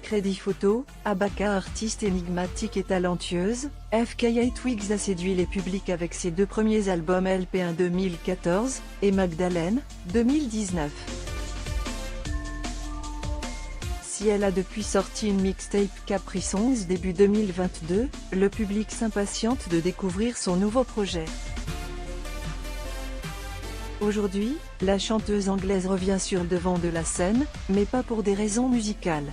Crédit photo, Abaka artiste énigmatique et talentueuse, FKA Twigs a séduit les publics avec ses deux premiers albums LP1 2014, et Magdalene, 2019. Si elle a depuis sorti une mixtape Capri Songs début 2022, le public s'impatiente de découvrir son nouveau projet. Aujourd'hui, la chanteuse anglaise revient sur le devant de la scène, mais pas pour des raisons musicales.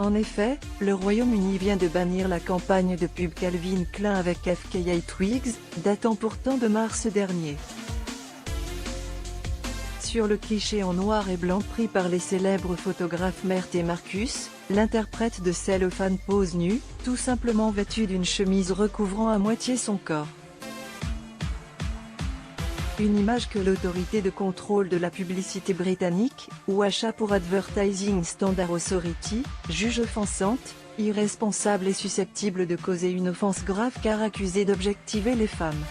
En effet, le Royaume-Uni vient de bannir la campagne de pub Calvin Klein avec FKA Twigs, datant pourtant de mars dernier. Sur le cliché en noir et blanc pris par les célèbres photographes Mert et Marcus, l'interprète de Cellophane pose nue, tout simplement vêtue d'une chemise recouvrant à moitié son corps. Une image que l'autorité de contrôle de la publicité britannique, Washa pour Advertising Standard Authority, juge offensante, irresponsable et susceptible de causer une offense grave car accusée d'objectiver les femmes.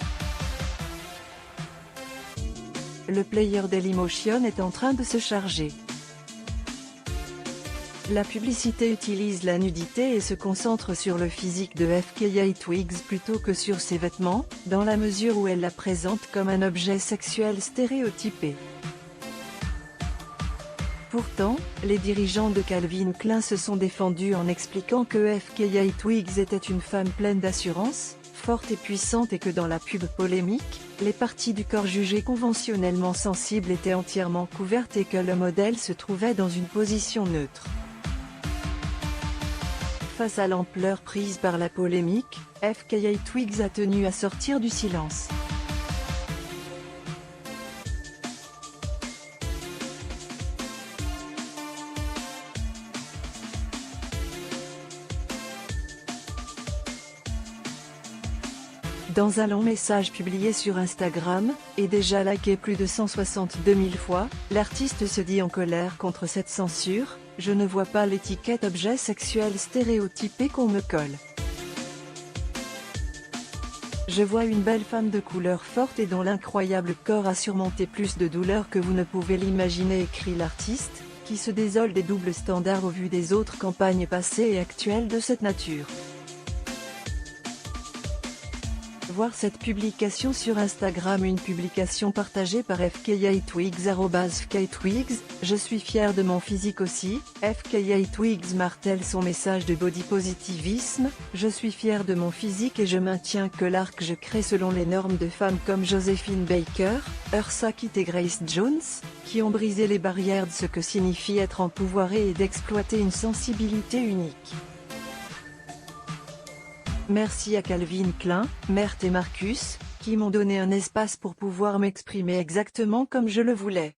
Le player Dailymotion est en train de se charger. La publicité utilise la nudité et se concentre sur le physique de FKA Twigs plutôt que sur ses vêtements, dans la mesure où elle la présente comme un objet sexuel stéréotypé. Pourtant, les dirigeants de Calvin Klein se sont défendus en expliquant que FKA Twigs était une femme pleine d'assurance, forte et puissante et que dans la pub polémique, les parties du corps jugées conventionnellement sensibles étaient entièrement couvertes et que le modèle se trouvait dans une position neutre. Face à l'ampleur prise par la polémique, FKA Twigs a tenu à sortir du silence. Dans un long message publié sur Instagram, et déjà liké plus de 162 000 fois, l'artiste se dit en colère contre cette censure. « Je ne vois pas l'étiquette objet sexuel stéréotypé qu'on me colle. Je vois une belle femme de couleur forte et dont l'incroyable corps a surmonté plus de douleurs que vous ne pouvez l'imaginer », écrit l'artiste, qui se désole des doubles standards au vu des autres campagnes passées et actuelles de cette nature. Voir cette publication sur Instagram. Une publication partagée par FKA Twigs @FKTwigs, je suis fier de mon physique aussi. FKA Twigs martèle son message de body positivisme, je suis fier de mon physique et je maintiens que l'art que je crée selon les normes de femmes comme Josephine Baker, Eartha Kitt et Grace Jones, qui ont brisé les barrières de ce que signifie être empouvoiré et d'exploiter une sensibilité unique. Merci à Calvin Klein, Mert et Marcus, qui m'ont donné un espace pour pouvoir m'exprimer exactement comme je le voulais.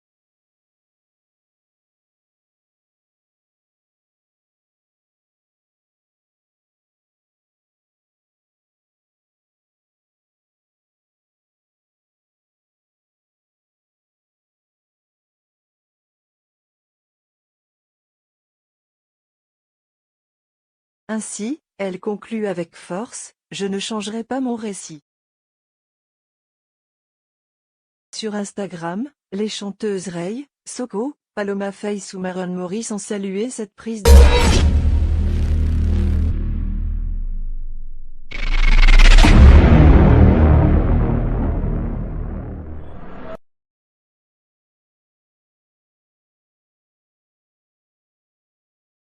Ainsi, elle conclut avec force, « Je ne changerai pas mon récit ». Sur Instagram, les chanteuses Ray, Soko, Paloma Faith ou Maren Morris ont salué cette prise de parole.